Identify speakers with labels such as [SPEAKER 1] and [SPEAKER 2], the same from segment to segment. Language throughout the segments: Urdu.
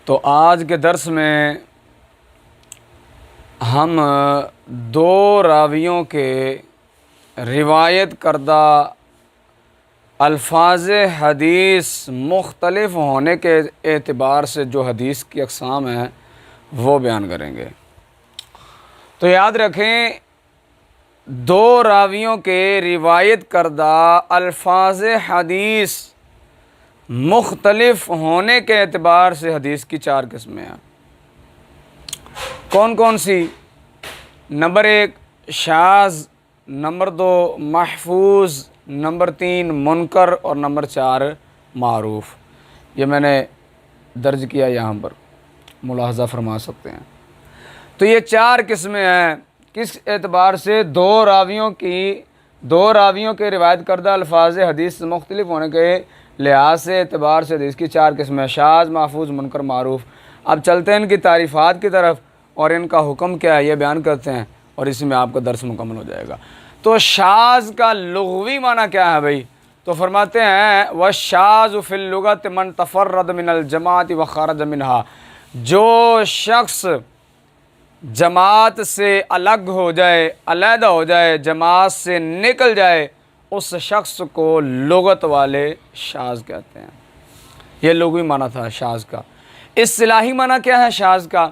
[SPEAKER 1] تو آج کے درس میں ہم دو راویوں کے روایت کردہ الفاظ حدیث مختلف ہونے کے اعتبار سے جو حدیث کی اقسام ہیں وہ بیان کریں گے۔ تو یاد رکھیں، دو راویوں کے روایت کردہ الفاظ حدیث مختلف ہونے کے اعتبار سے حدیث کی چار قسمیں ہیں۔ کون کون سی؟ نمبر 1 شاذ، نمبر 2 محفوظ، نمبر 3 منکر اور نمبر 4 معروف۔ یہ میں نے درج کیا، یہاں پر ملاحظہ فرما سکتے ہیں۔ تو یہ چار قسمیں ہیں، کس اعتبار سے؟ دو راویوں کے روایت کردہ الفاظ حدیث مختلف ہونے کے لحاظ سے اعتبار سے حدیث کی چار قسمیں: شاذ، محفوظ، منکر، معروف۔ اب چلتے ہیں ان کی تعریفات کی طرف اور ان کا حکم کیا ہے یہ بیان کرتے ہیں، اور اسی میں آپ کا درس مکمل ہو جائے گا۔ تو شاذ کا لغوی معنی کیا ہے بھائی؟ تو فرماتے ہیں وَالشَّاذُ فِي اللُّغَةِ مَنْ تَفَرَّدَ مِنَ الْجَمَاعَةِ وَخَرَجَ مِنْهَا، جو شخص جماعت سے الگ ہو جائے، علیحدہ ہو جائے، جماعت سے نکل جائے، اس شخص کو لغت والے شاذ کہتے ہیں۔ یہ لغوی معنی تھا شاذ کا۔ اصطلاحی معنی کیا ہے شاذ کا؟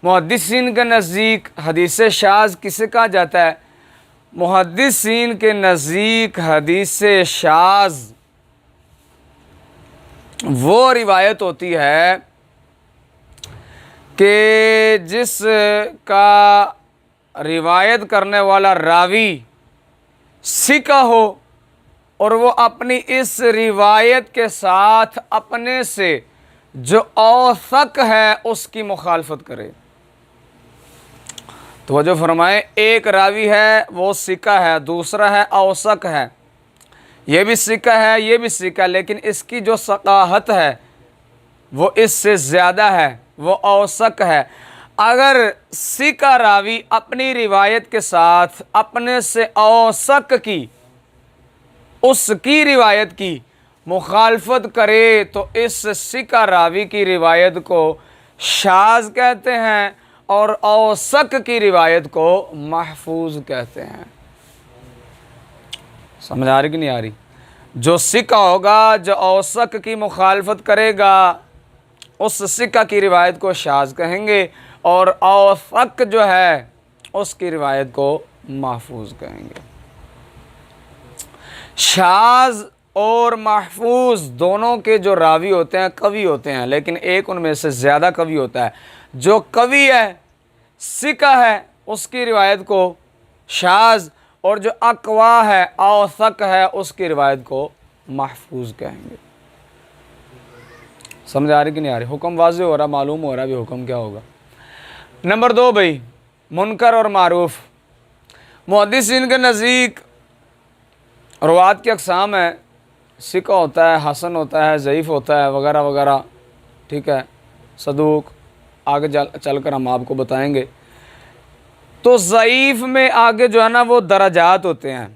[SPEAKER 1] محدثین کے نزدیک حدیث شاذ کسے کہا جاتا ہے؟ محدثین کے نزدیک حدیث شاذ وہ روایت ہوتی ہے کہ جس کا روایت کرنے والا راوی ثقہ ہو اور وہ اپنی اس روایت کے ساتھ اپنے سے جو اوثق ہے اس کی مخالفت کرے۔ توجہ فرمائیں، ایک راوی ہے وہ ثقہ ہے، دوسرا ہے اوثق ہے، یہ بھی ثقہ ہے یہ بھی ثقہ، لیکن اس کی جو ثقاہت ہے وہ اس سے زیادہ ہے، وہ اوثق ہے۔ اگر ثقہ راوی اپنی روایت کے ساتھ اپنے سے اوثق کی، اس کی روایت کی مخالفت کرے تو اس ثقہ راوی کی روایت کو شاذ کہتے ہیں اور اوثق کی روایت کو محفوظ کہتے ہیں۔ سمجھ آ رہی کہ نہیں آ رہی؟ جو ثقہ ہوگا، جو اوثق کی مخالفت کرے گا، اس ثقہ کی روایت کو شاذ کہیں گے، اور اوثق جو ہے اس کی روایت کو محفوظ کہیں گے۔ شاذ اور محفوظ دونوں کے جو راوی ہوتے ہیں قوی ہوتے ہیں، لیکن ایک ان میں سے زیادہ قوی ہوتا ہے۔ جو قوی ہے، ثقہ ہے، اس کی روایت کو شاذ، اور جو اقوا ہے، اوثق ہے، اس کی روایت کو محفوظ کہیں گے۔ سمجھ آ رہی کہ نہیں آ رہی؟ حکم واضح ہو رہا، معلوم ہو رہا بھی حکم کیا ہوگا۔ نمبر 2 بھائی، منکر اور معروف۔ محدثین کے نزدیک روات کی اقسام ہے، ثقہ ہوتا ہے، حسن ہوتا ہے، ضعیف ہوتا ہے، وغیرہ وغیرہ، ٹھیک ہے، صدوق، آگے چل کر ہم آپ کو بتائیں گے۔ تو ضعیف میں آگے جو ہے نا وہ درجات ہوتے ہیں،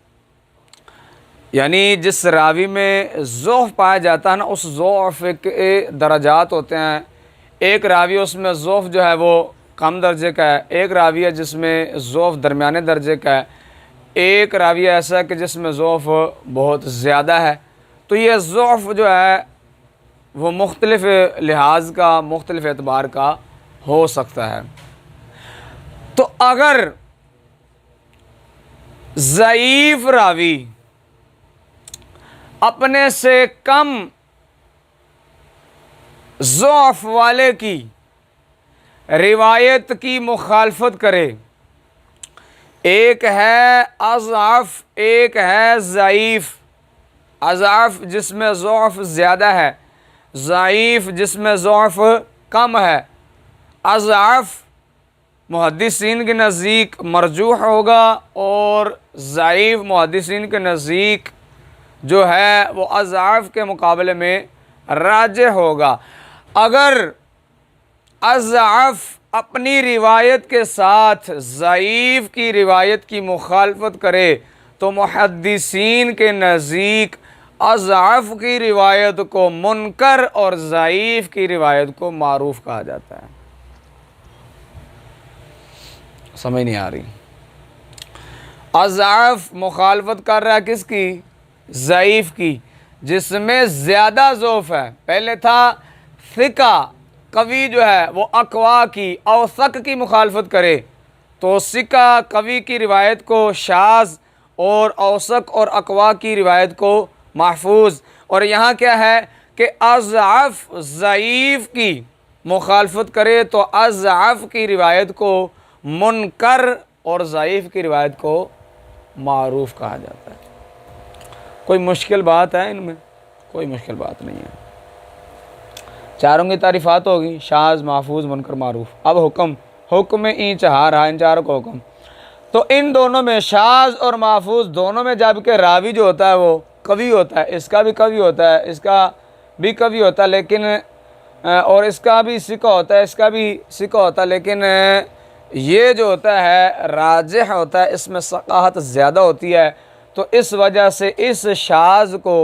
[SPEAKER 1] یعنی جس راوی میں ضعف پایا جاتا ہے نا، اس ضعف کے درجات ہوتے ہیں۔ ایک راوی اس میں ضعف جو ہے وہ کم درجے کا ہے، ایک راوی ہے جس میں ضعف درمیانے درجے کا ہے، ایک راوی ایسا ہے کہ جس میں ضعف بہت زیادہ ہے۔ تو یہ ضعف جو ہے وہ مختلف لحاظ کا، مختلف اعتبار کا ہو سکتا ہے۔ تو اگر ضعیف راوی اپنے سے کم ضعف والے کی روایت کی مخالفت کرے، ایک ہے اضعف، ایک ہے ضعیف۔ اضعف جس میں ضعف زیادہ ہے، ضعیف جس میں ضعف کم ہے۔ اضعف محدثین کے نزدیک مرجوح ہوگا، اور ضعیف محدثین کے نزدیک جو ہے وہ اضعاف کے مقابلے میں راجح ہوگا۔ اگر اضعف اپنی روایت کے ساتھ ضعیف کی روایت کی مخالفت کرے تو محدثین کے نزدیک اضعف کی روایت کو منکر اور ضعیف کی روایت کو معروف کہا جاتا ہے۔ سمجھ نہیں آ رہی؟ اضعف مخالفت کر رہا ہے کس کی؟ ضعیف کی، جس میں زیادہ ضعف ہے۔ پہلے تھا ثقہ قوی جو ہے وہ اقوا کی اوثق کی مخالفت کرے تو ثقہ قوی کی روایت کو شاذ اور اوثق اور اقوا کی روایت کو محفوظ، اور یہاں کیا ہے کہ اضعف ضعیف کی مخالفت کرے تو اضعف کی روایت کو منکر اور ضعیف کی روایت کو معروف کہا جاتا ہے۔ کوئی مشکل بات ہے ان میں؟ کوئی مشکل بات نہیں ہے، چاروں کی تعریفات ہوگی، شاذ، محفوظ، منکر، معروف۔ اب حکم این چہار ان چاروں کو حکم، تو ان دونوں میں شاذ اور محفوظ دونوں میں جب کہ راوی جو ہوتا ہے وہ قوی ہوتا ہے، اس کا بھی قوی ہوتا ہے، اس کا بھی قوی ہوتا ہے، لیکن اور اس کا بھی ثقہ ہوتا ہے، اس کا بھی ثقہ ہوتا ہے، لیکن یہ جو ہوتا ہے راجح ہوتا ہے، اس میں ثقاہت زیادہ ہوتی ہے، تو اس وجہ سے اس شاذ کو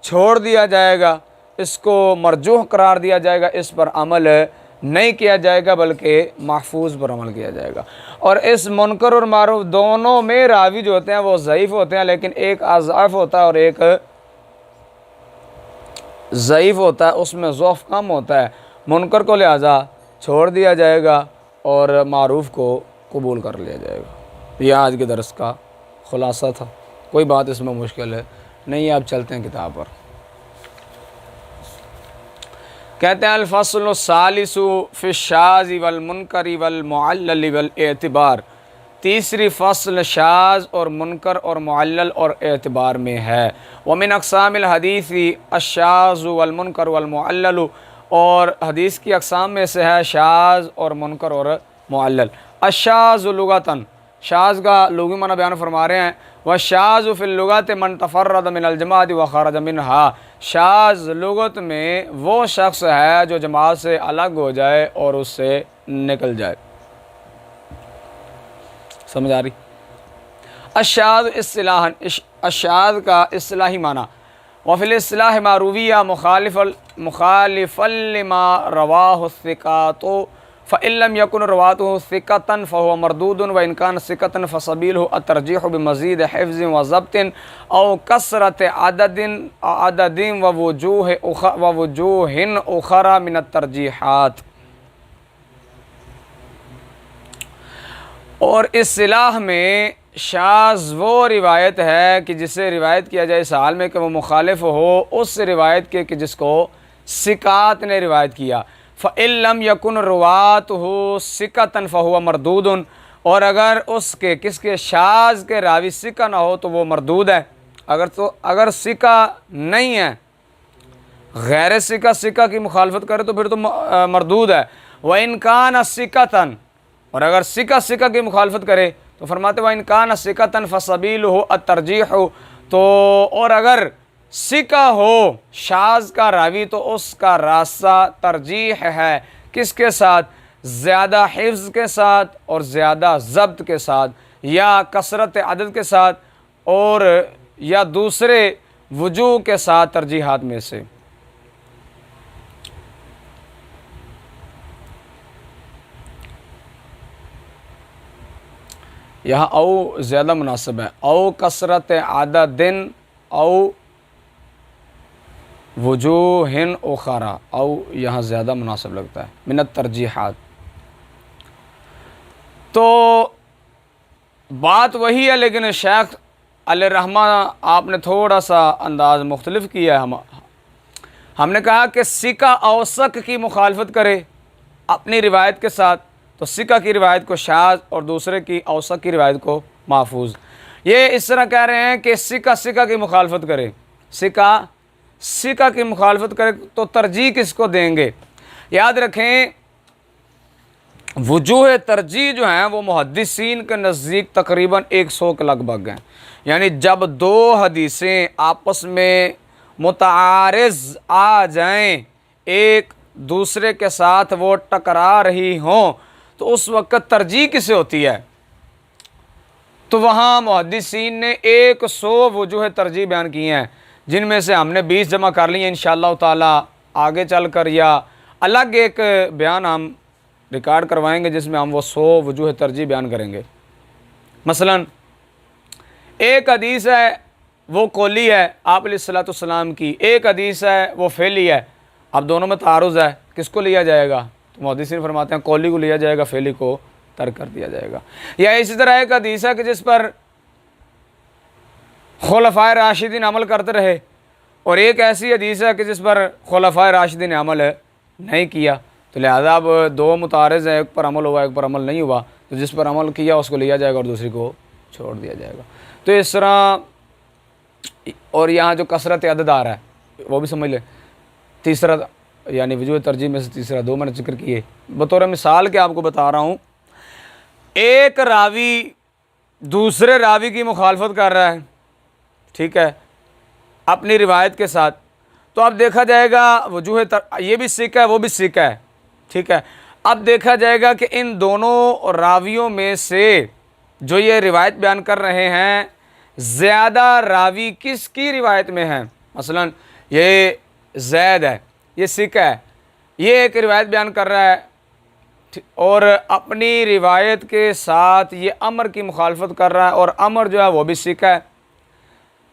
[SPEAKER 1] چھوڑ دیا جائے گا، اس کو مرجوح قرار دیا جائے گا، اس پر عمل نہیں کیا جائے گا بلکہ محفوظ پر عمل کیا جائے گا۔ اور اس منکر اور معروف دونوں میں راوی جو ہوتے ہیں وہ ضعیف ہوتے ہیں، لیکن ایک اضعف ہوتا ہے اور ایک ضعیف ہوتا ہے، اس میں ضعف کم ہوتا ہے، منکر کو لہذا چھوڑ دیا جائے گا اور معروف کو قبول کر لیا جائے گا۔ یہ آج کے درس کا خلاصہ تھا، کوئی بات اس میں مشکل ہے نہیں، آپ چلتے ہیں کتاب پر۔ کہتے ہیں الفصل الثالث فی الشاذ والمنکر والمعلل والاعتبار، تیسری فصل شاذ اور منکر اور معلل اور اعتبار میں ہے۔ ومن اقسام الحدیث الشاذ والمنکر والمعلل، اور حدیث کی اقسام میں سے ہے شاذ اور منکر اور معلل۔ الشاذ لغتاً، شاذ کا لغوی معنی بیان فرما رہے ہیں، والشاذ فی اللغت من تفرد من الجماعت وخرج منها، شاذ لغت میں وہ شخص ہے جو جماعت سے الگ ہو جائے اور اس سے نکل جائے۔ سمجھ آ رہی؟ الشاذ اصطلاحاً، الشاذ کا اصطلاحی معنی، وفی الاصطلاح ما روی مخالفا لما رواہ الثقات فإن لم يكن رواته ثقة فهو مردود وإن كان ثقة فسبيله الترجيح بمزيد حفظ وضبط أو كثرة عدد ووجوه أخرى من الترجيحات۔ اور اصطلاح میں شاذ وہ روایت ہے کہ جسے روایت کیا جائے اس حال میں کہ وہ مخالف ہو اس روایت کے کہ جس کو ثقات نے روایت کیا۔ فَإِن لَمْ يَكُنْ رُوَاتُهُ ثِقَةً فَهُوَ مَرْدُودٌ، اور اگر اس کے کس کے شاذ کے راوی ثقہ نہ ہو تو وہ مردود ہے۔ اگر ثقہ نہیں ہے، غیر ثقہ کی مخالفت کرے تو پھر تو مردود ہے۔ وَإِن كَانَ ثِقَةً، اور اگر ثقہ کی مخالفت کرے تو فرماتے وَإِن كَانَ ثِقَةً فَسَبِيلُهُ التَّرْجِيحُ، تو اور اگر ثقہ ہو شاذ کا راوی تو اس کا راستہ ترجیح ہے، کس کے ساتھ؟ زیادہ حفظ کے ساتھ اور زیادہ ضبط کے ساتھ، یا کثرت عدد کے ساتھ، اور یا دوسرے وجوہ کے ساتھ ترجیحات میں سے۔ یہاں او زیادہ مناسب ہے، او کثرت عدد او وجوہ اخرى، او یہاں زیادہ مناسب لگتا ہے من الترجیحات۔ تو بات وہی ہے لیکن شیخ علیہ الرحمہ آپ نے تھوڑا سا انداز مختلف کیا ہے۔ ہم نے کہا کہ ثقہ اوثق کی مخالفت کرے اپنی روایت کے ساتھ تو ثقہ کی روایت کو شاذ اور دوسرے کی اوثق کی روایت کو محفوظ۔ یہ اس طرح کہہ رہے ہیں کہ ثقہ کی مخالفت کرے، ثقہ کی مخالفت کرے تو ترجیح کس کو دیں گے؟ یاد رکھیں وجوہ ترجیح جو ہیں وہ محدثین کے نزدیک تقریباً 100 کے لگ بھگ ہیں، یعنی جب دو حدیثیں آپس میں متعارض آ جائیں، ایک دوسرے کے ساتھ وہ ٹکرا رہی ہوں تو اس وقت ترجیح کسے ہوتی ہے؟ تو وہاں محدثین نے 100 وجوہ ترجیح بیان کی ہیں، جن میں سے ہم نے 20 جمع کر لی ہیں انشاءاللہ تعالی، آگے چل کر یا الگ ایک بیان ہم ریکارڈ کروائیں گے جس میں ہم وہ 100 وجوہ ترجیح بیان کریں گے۔ مثلا ایک حدیث ہے وہ قولی ہے آپ علیہ الصلوۃ والسلام کی، ایک حدیث ہے وہ فعلی ہے، اب دونوں میں تعارض ہے، کس کو لیا جائے گا؟ تو محدثین فرماتے ہیں قولی کو لیا جائے گا، فعلی کو ترک کر دیا جائے گا۔ یا اسی طرح ایک حدیث ہے کہ جس پر خلفائے راشدین عمل کرتے رہے، اور ایک ایسی حدیث ہے کہ جس پر خلفائے راشدین نے عمل نہیں کیا، تو لہذا اب دو متعارض ہیں، ایک پر عمل ہوا ایک پر عمل نہیں ہوا، تو جس پر عمل کیا اس کو لیا جائے گا اور دوسری کو چھوڑ دیا جائے گا۔ تو اس طرح، اور یہاں جو کثرت عدد آ رہا ہے وہ بھی سمجھ لیں، تیسرا یعنی وجوہ ترجیح میں سے تیسرا، دو میں نے ذکر کیے۔ بطور مثال کے آپ کو بتا رہا ہوں، ایک راوی دوسرے راوی کی مخالفت کر رہا ہے، ٹھیک ہے، اپنی روایت کے ساتھ، تو اب دیکھا جائے گا یہ بھی سکہ ہے وہ بھی سکہ ہے، ٹھیک ہے، اب دیکھا جائے گا کہ ان دونوں راویوں میں سے جو یہ روایت بیان کر رہے ہیں زیادہ راوی کس کی روایت میں ہیں۔ مثلا یہ زید ہے، یہ سکہ ہے، یہ ایک روایت بیان کر رہا ہے اور اپنی روایت کے ساتھ یہ عمر کی مخالفت کر رہا ہے، اور عمر جو ہے وہ بھی سکہ ہے،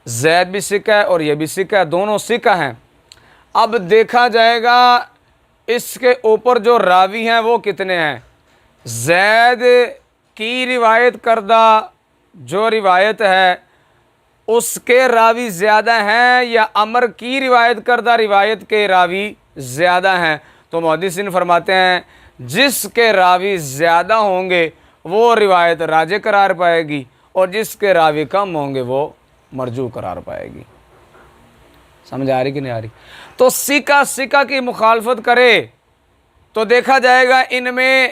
[SPEAKER 1] زید بھی سکہ ہے اور یہ بھی سکہ ہے، دونوں سکہ ہیں۔ اب دیکھا جائے گا اس کے اوپر جو راوی ہیں وہ کتنے ہیں، زید کی روایت کردہ جو روایت ہے اس کے راوی زیادہ ہیں یا عمر کی روایت کردہ روایت کے راوی زیادہ ہیں؟ تو محدثین فرماتے ہیں جس کے راوی زیادہ ہوں گے وہ روایت راجح قرار پائے گی، اور جس کے راوی کم ہوں گے وہ مرجوح قرار پائے گی۔ سمجھ آ رہی کہ نہیں آ رہی؟ تو سکہ کی مخالفت کرے تو دیکھا جائے گا ان میں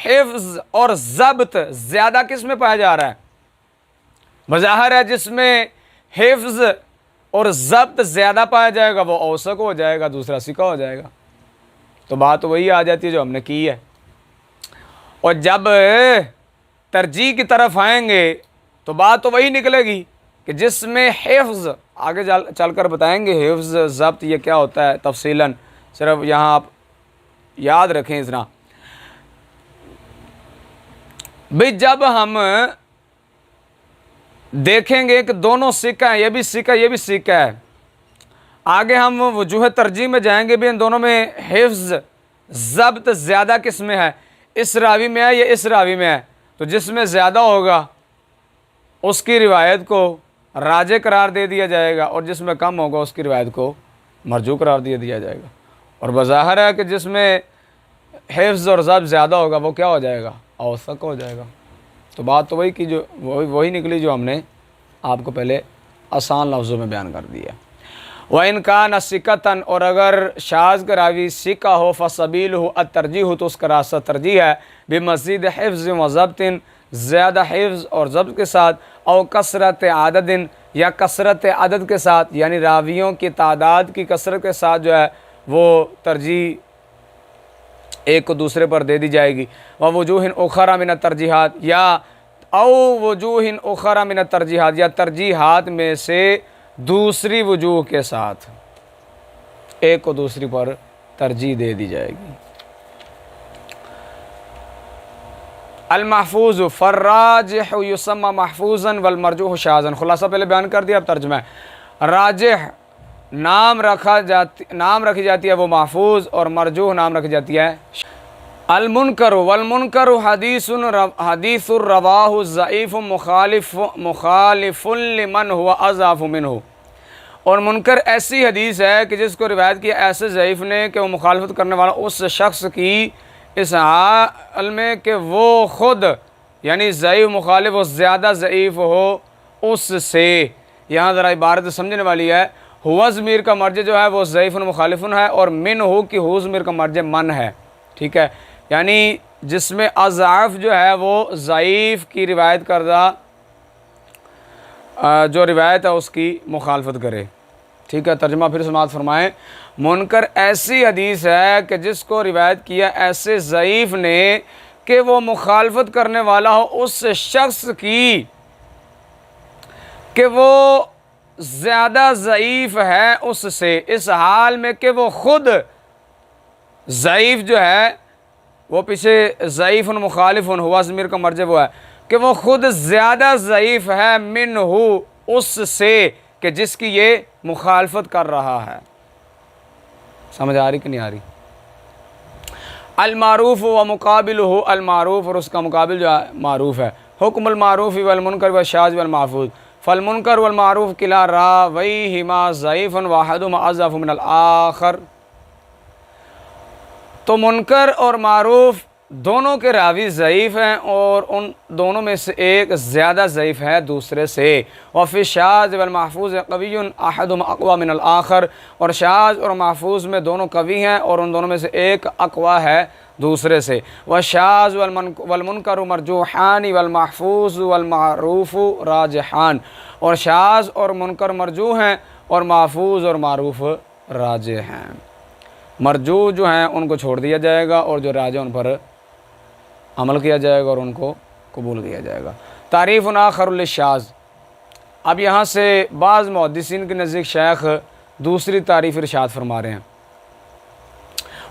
[SPEAKER 1] حفظ اور ضبط زیادہ کس میں پایا جا رہا ہے؟ بظاہر ہے جس میں حفظ اور ضبط زیادہ پایا جائے گا وہ اوثق ہو جائے گا، دوسرا سکہ ہو جائے گا۔ تو بات وہی آ جاتی ہے جو ہم نے کی ہے، اور جب ترجیح کی طرف آئیں گے تو بات تو وہی نکلے گی کہ جس میں حفظ، آگے چل کر بتائیں گے حفظ ضبط یہ کیا ہوتا ہے تفصیلاً، صرف یہاں آپ یاد رکھیں اتنا بھئی، جب ہم دیکھیں گے کہ دونوں سکہ ہیں، یہ بھی سکہ یہ بھی سکہ ہے، آگے ہم وجوہ ترجیح میں جائیں گے بھی ان دونوں میں حفظ ضبط زیادہ کس میں ہے، اس راوی میں ہے یا اس راوی میں ہے، تو جس میں زیادہ ہوگا اس کی روایت کو راجح قرار دے دیا جائے گا، اور جس میں کم ہوگا اس کی روایت کو مرجوح قرار دیا جائے گا۔ اور بظاہر ہے کہ جس میں حفظ اور ضبط زیادہ ہوگا وہ کیا ہو جائے گا؟ اوثق ہو جائے گا۔ تو بات تو وہی نکلی جو ہم نے آپ کو پہلے آسان لفظوں میں بیان کر دیا۔ وَإِنْ كَانَ ثِقَةً، اور اگر شاذ کا راوی سکہ ہو فَسَبِيلُهُ الترجیح ہو تو اس کا راستہ ترجیح ہے، بمزید حفظ و ضبط، زیادہ حفظ اور ضبط کے ساتھ، او کثرت عدد، یا کثرت عدد کے ساتھ، یعنی راویوں کی تعداد کی کثرت کے ساتھ جو ہے وہ ترجیح ایک کو دوسرے پر دے دی جائے گی۔ وَوُجُوهٍ أُخَرَى مِنَ التَّرْجِيحَاتِ، یا او وجوہ اخرى من الترجیحات، یا ترجیحات میں سے دوسری وجوہ کے ساتھ ایک کو دوسری پر ترجیح دے دی جائے گی۔ المحفوظ فالراجح یسمى محفوظا والمرجوح شاذا، خلاصہ پہلے بیان کر دیا، اب ترجمہ ہے۔ راجح نام رکھی جاتی ہے وہ محفوظ، اور مرجوح نام رکھی جاتی ہے۔ المنکر والمنکر حدیث رواہ الضعیف مخالف لمن هو اضعف منہ، اور منکر ایسی حدیث ہے کہ جس کو روایت کیا ایسے ضعیف نے کہ وہ مخالفت کرنے والا اس شخص کی اس حال میں کہ وہ خود یعنی ضعیف مخالف و زیادہ ضعیف ہو اس سے۔ یہاں ذرا عبارت سمجھنے والی ہے، ہوا ضمیر کا مرجع جو ہے وہ ضعیف مخالف ہے، اور من ہو کی ہو ضمیر کا مرجع من ہے، ٹھیک ہے، یعنی جس میں اضعاف جو ہے وہ ضعیف کی روایت کردہ جو روایت ہے اس کی مخالفت کرے، ٹھیک ہے۔ ترجمہ پھر سماعت فرمائیں۔ منکر ایسی حدیث ہے کہ جس کو روایت کیا ایسے ضعیف نے کہ وہ مخالفت کرنے والا ہو اس شخص کی کہ وہ زیادہ ضعیف ہے اس سے، اس حال میں کہ وہ خود ضعیف جو ہے، وہ پیچھے ضعیف مخالف ہوا ضمیر کا مرجع وہ ہے کہ وہ خود زیادہ ضعیف ہے منہ اس سے کہ جس کی یہ مخالفت کر رہا ہے۔ سمجھ آ رہی کہ نہیں آ رہی؟ المعروف و مقابلہ المعروف، اور اس کا مقابل جو ہے معروف ہے۔ حکم المعروف والمنکر والشاذ والمحفوظ، فالمنکر والمعروف کلا راویہما ضعیف واحدہما اضعف من الآخر۔ تو منکر اور معروف دونوں کے راوی ضعیف ہیں اور ان دونوں میں سے ایک زیادہ ضعیف ہے دوسرے سے۔ وفی الشاذ والمحفوظ قوی احدہما اقوی من الآخر، اور شاذ اور محفوظ میں دونوں قوی ہیں اور ان دونوں میں سے ایک اقوی ہے دوسرے سے۔ والشاذ والمنکر مرجوحان والمحفوظ والمعروف راجحان، اور شاذ اور منکر مرجوح ہیں اور محفوظ اور معروف راجح ہیں۔ مرجوح جو ہیں ان کو چھوڑ دیا جائے گا اور جو راجح ان پر عمل کیا جائے گا اور ان کو قبول کیا جائے گا۔ تعریف آخر للشاذ، اب یہاں سے بعض محدثین کے نزدیک شیخ دوسری تعریف ارشاد فرما رہے ہیں۔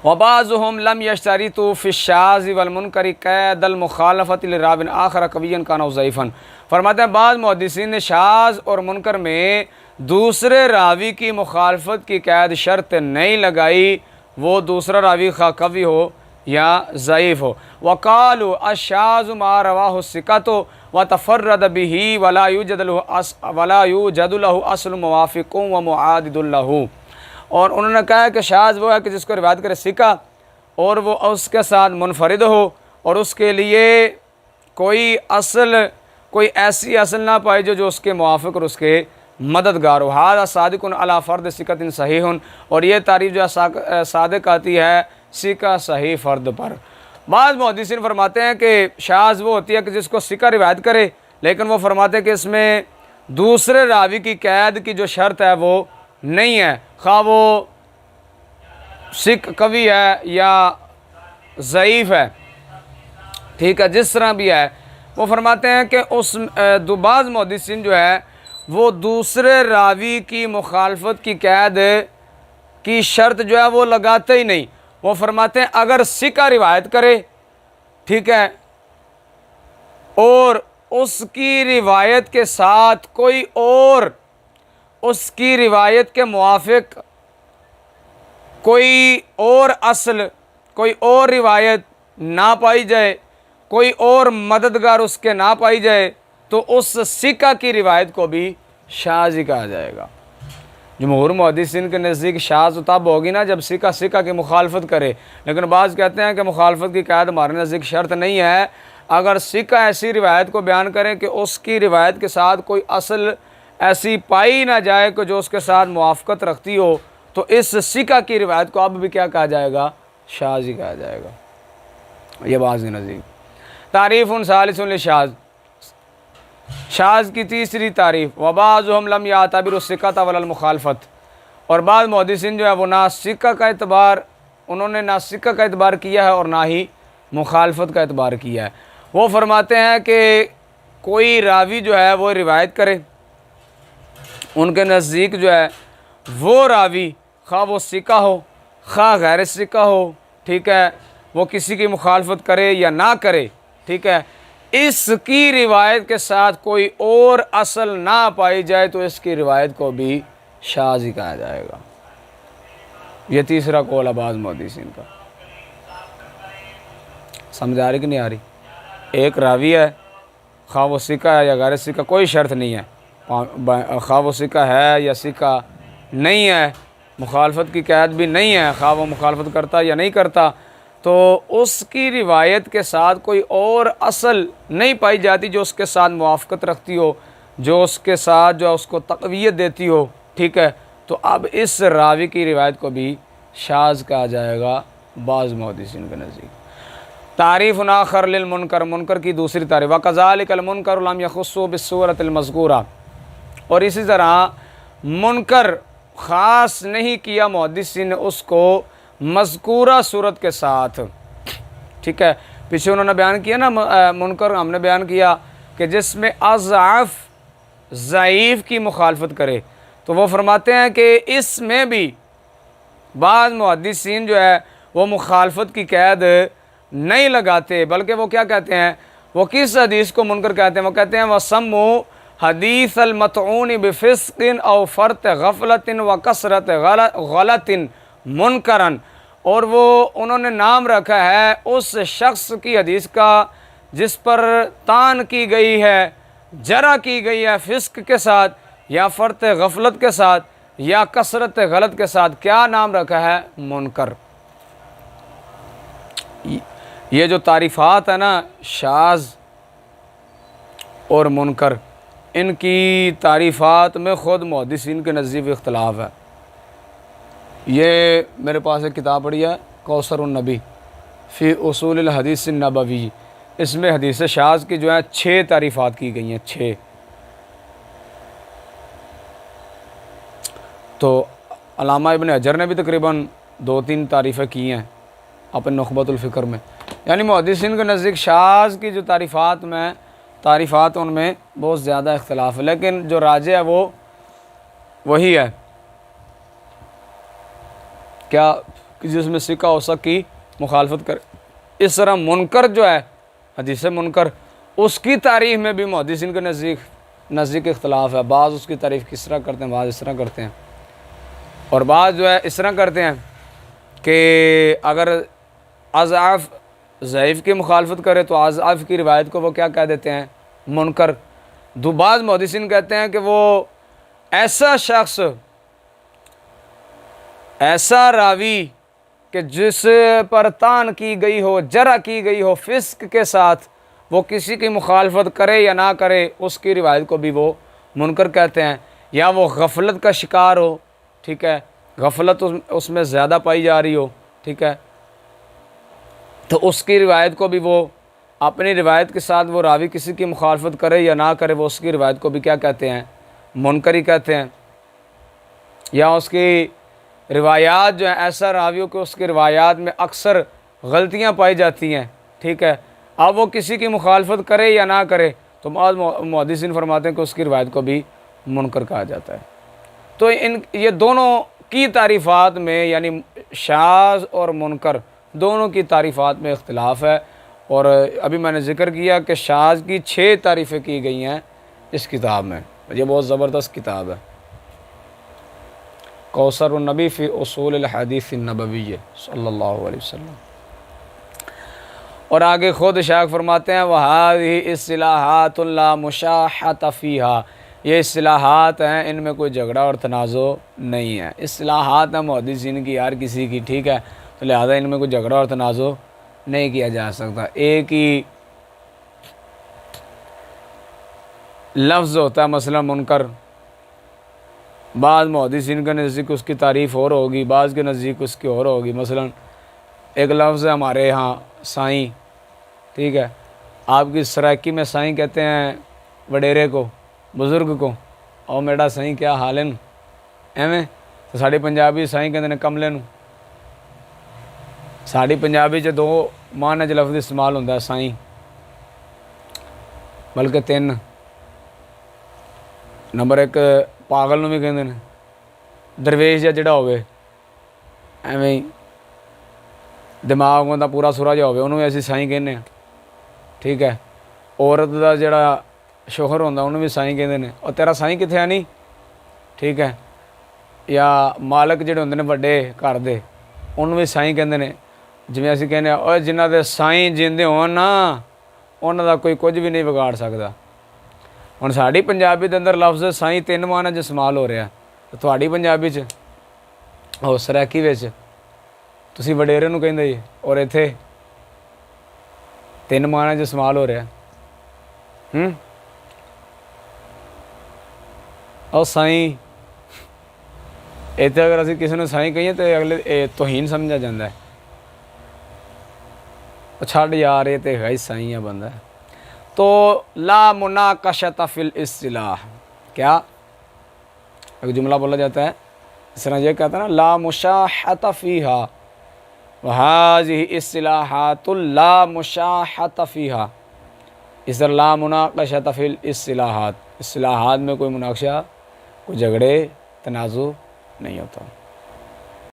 [SPEAKER 1] وبعضهم لم يشترطوا في الشاذ والمنکر قید المخالفت لراو آخر قویا کان او ضعیفا، فرماتے ہیں بعض محدثین نے شاذ اور منکر میں دوسرے راوی کی مخالفت کی قید شرط نہیں لگائی، وہ دوسرا راوی خواہ قوی ہو یا ضعیف ہو۔ وقالوا الشاذ ما رواه الثقة وتفرد به ولا يوجد له اصل موافق ومعاضد له، اور انہوں نے کہا کہ شاذ وہ ہے کہ جس کو روایت کرے ثقہ اور وہ اس کے ساتھ منفرد ہو اور اس کے لیے کوئی ایسی اصل نہ پائی جو اس کے موافق اور اس کے مددگار ہو۔ ھذا صادق علی فرد ثقۃ صحیح، اور یہ تعریف جو ہے صادق آتی ہے ثقہ صحیح فرد پر۔ بعض محدثین فرماتے ہیں کہ شاذ وہ ہوتی ہے کہ جس کو ثقہ روایت کرے، لیکن وہ فرماتے ہیں کہ اس میں دوسرے راوی کی قید کی جو شرط ہے وہ نہیں ہے، خواہ وہ قوی ہے یا ضعیف ہے، ٹھیک ہے، جس طرح بھی ہے۔ وہ فرماتے ہیں کہ بعض محدثین جو ہے وہ دوسرے راوی کی مخالفت کی قید کی شرط جو ہے وہ لگاتے ہی نہیں۔ وہ فرماتے ہیں اگر ثقہ روایت کرے، ٹھیک ہے، اور اس کی روایت کے ساتھ کوئی اور اس کی روایت کے موافق کوئی اور اصل، کوئی اور روایت نہ پائی جائے، کوئی اور مددگار اس کے نہ پائی جائے، تو اس ثقہ کی روایت کو بھی شاذ ہی کہا جائے گا۔ جمہور محدثین کے نزدیک شاذ تب ہوگی نا جب ثقہ کی مخالفت کرے، لیکن بعض کہتے ہیں کہ مخالفت کی قید ہمارے نزدیک شرط نہیں ہے۔ اگر ثقہ ایسی روایت کو بیان کریں کہ اس کی روایت کے ساتھ کوئی اصل ایسی پائی نہ جائے کہ جو اس کے ساتھ موافقت رکھتی ہو، تو اس ثقہ کی روایت کو اب بھی کیا کہا جائے گا؟ شاذ ہی کہا جائے گا۔ یہ بعض نزدیک۔ تعریف ثالث للشاذ، شاذ کی تیسری تعریف۔ وبعضهم لم يعتبروا الثقة ولا المخالفت، اور بعض محدثین جو ہے وہ نہ ثقہ کا اعتبار، انہوں نے نہ ثقہ کا اعتبار کیا ہے اور نہ ہی مخالفت کا اعتبار کیا ہے۔ وہ فرماتے ہیں کہ کوئی راوی جو ہے وہ روایت کرے، ان کے نزدیک جو ہے وہ راوی خواہ وہ ثقہ ہو خواہ غیر ثقہ ہو، ٹھیک ہے، وہ کسی کی مخالفت کرے یا نہ کرے، ٹھیک ہے، اس کی روایت کے ساتھ کوئی اور اصل نہ پائی جائے تو اس کی روایت کو بھی شاذ ہی کہا جائے گا۔ یہ تیسرا قول ہے بعض محدثین کا۔ سمجھ آ رہی کہ نہیں آ رہی؟ ایک راوی ہے، خواہ وہ ثقہ ہے یا غیر ثقہ، کوئی شرط نہیں ہے، خواہ وہ ثقہ ہے یا ثقہ نہیں ہے، مخالفت کی قید بھی نہیں ہے، خواہ وہ مخالفت کرتا یا نہیں کرتا، تو اس کی روایت کے ساتھ کوئی اور اصل نہیں پائی جاتی جو اس کے ساتھ موافقت رکھتی ہو، جو اس کے ساتھ جو اس کو تقویت دیتی ہو، ٹھیک ہے، تو اب اس راوی کی روایت کو بھی شاذ کہا جائے گا بعض محدثین کے نزدیک۔ تعریف آخر للمنکر، منکر کی دوسری تعریف۔ وَكَذَلِكَ الْمُنْكَرُ لَمْ يَخُصُّ بِالصُّورَةِ الْمَذْكُورَةِ، اور اسی طرح منکر خاص نہیں کیا محدثین نے اس کو مذکورہ صورت کے ساتھ، ٹھیک ہے، پیچھے انہوں نے بیان کیا نا منکر، ہم نے بیان کیا کہ جس میں اضعف ضعیف کی مخالفت کرے تو وہ فرماتے ہیں کہ اس میں بھی بعض محدثین جو ہے وہ مخالفت کی قید نہیں لگاتے، بلکہ وہ کیا کہتے ہیں، وہ کس حدیث کو منکر کہتے ہیں، وہ کہتے ہیں وَسَمُّوا حدیث المطعون بفسق او فرط غفلت و کثرت غلط منکرن، اور وہ انہوں نے نام رکھا ہے اس شخص کی حدیث کا جس پر طعن کی گئی ہے، جرح کی گئی ہے فسق کے ساتھ یا فرط غفلت کے ساتھ یا کثرت غلط کے ساتھ، کیا نام رکھا ہے، منکر۔ یہ جو تعریفات ہیں نا شاذ اور منکر، ان کی تعریفات میں خود محدثین کے نزدیک اختلاف ہے۔ یہ میرے پاس ایک کتاب پڑھی ہے کوثر النبی فی اصول الحدیث النبوی، اس میں حدیث شاذ کی جو ہیں 6 تعریفات کی گئی ہیں، 6۔ تو علامہ ابن حجر نے بھی تقریباً 2-3 تعریفیں کی ہیں اپنے نخبۃ الفکر میں، یعنی محدثین کے نزدیک شاذ کی جو تعریفات ان میں بہت زیادہ اختلاف ہے، لیکن جو راجح ہے وہ وہی ہے کیا کہ جس میں ثقہ و ثق کی مخالفت کرے۔ اس طرح منکر جو ہے حدیث منکر، اس کی تعریف میں بھی محدثین کے نزدیک اختلاف ہے، بعض اس کی تعریف کس طرح کرتے ہیں، بعض اس طرح کرتے ہیں، اور بعض جو ہے اس طرح کرتے ہیں کہ اگر اضعاف ضعیف کی مخالفت کرے تو اضعاف کی روایت کو وہ کیا کہہ دیتے ہیں، منکر۔ بعض محدثین کہتے ہیں کہ وہ ایسا شخص، ایسا راوی کہ جس پر طعن کی گئی ہو، جرح کی گئی ہو فسق کے ساتھ، وہ کسی کی مخالفت کرے یا نہ کرے، اس کی روایت کو بھی وہ منکر کہتے ہیں، یا وہ غفلت کا شکار ہو، ٹھیک ہے، غفلت اس میں زیادہ پائی جا رہی ہو، ٹھیک ہے، تو اس کی روایت کو بھی وہ اپنی روایت کے ساتھ وہ راوی کسی کی مخالفت کرے یا نہ کرے، وہ اس کی روایت کو بھی کیا کہتے ہیں، منکر ہی کہتے ہیں۔ یا اس کی روایات جو ہیں ایسا راویوں کو اس کی روایات میں اکثر غلطیاں پائی جاتی ہیں، ٹھیک ہے، اب وہ کسی کی مخالفت کرے یا نہ کرے تو بعض محدثین فرماتے ہیں کہ اس کی روایت کو بھی منکر کہا جاتا ہے۔ تو یہ دونوں کی تعریفات میں یعنی شاذ اور منکر دونوں کی تعریفات میں اختلاف ہے، اور ابھی میں نے ذکر کیا کہ شاذ کی 6 تعریفیں کی گئی ہیں اس کتاب میں، یہ بہت زبردست کتاب ہے کوثر النبی فی اصول الحدیث النبوی صلی اللہ علیہ وسلم۔ اور آگے خود شیخ فرماتے ہیں وَهَذِهِ اصطلاحات لا مشاحة فیہا، یہ اصطلاحات ہیں ان میں کوئی جھگڑا اور تنازع نہیں ہے، اصطلاحات ہیں محدثین کی ہر کسی کی، ٹھیک ہے، تو لہذا ان میں کوئی جھگڑا اور تنازع نہیں کیا جا سکتا۔ ایک ہی لفظ ہوتا ہے مثلا منکر، بعض محدثین کے نزدیک اس کی تعریف اور ہوگی، بعض کے نزدیک اس کی اور ہوگی۔ مثلا ایک لفظ ہے ہمارے ہاں سائیں، ٹھیک ہے، آپ کی سرائکی میں سائیں کہتے ہیں وڈیرے کو، بزرگ کو، اور میرا سائیں کیا حالن ایویں، تو ساڑی پنجابی سائیں کہتے ہیں کملے نو، ساڑی پنجابی جو 2 معنی جو لفظ استعمال ہوتا ہے سائیں، بلکہ 3۔ نمبر 1 پاگل نو بھی کہتے ہیں، درویش جڑا ہوئے ایویں دماغ دا پورا سورا جا ہوئے انہوں بھی اسی سائیں کہنے ہیں، ٹھیک ہے، عورت دا جڑا شوہر ہوتا انہوں بھی سائیں کہتے ہیں، اور تیرا سائیں کتنے ہے نہیں، ٹھیک ہے، یا مالک جڑے ہوندے نے بڑے گھر دے انہوں بھی سائیں کہتے ہیں، جویں اسی کہنے اور جنہ دے سائیں جیندے ہون نا انہوں دا کوئی کچھ بھی نہیں بگاڑ سکتا۔ ہن ساڈی پنجابی دے اندر لفظ سائیں 3 معنی جو استعمال ہو رہا ہے، تو تھوڑی پنجابی چ اور سرائکی وچ تسی وڈیرے نو کہندے جی، اور ایتھے 3 معنی جو استعمال ہو رہا ہے۔ اور سائیں ایتھے اگر اسی کسی نے سائیں کہیے تو اگلے توہین سمجھا جاتا ہے، چھڈ یار یہ تے ہے سائیں بندہ ہے۔ تو لا مناقشۃ فی الاصطلاح، کیا ایک جملہ بولا جاتا ہے اس طرح، یہ کہتا ہے نا لا مشاحۃ فیہا وہذہ اصطلاحات لا مشاحۃ فیہا، اس طرح لا مناقشۃ فی الاصطلاحات، اصطلاحات میں کوئی مناقشہ، کوئی جھگڑے، تنازع نہیں ہوتا۔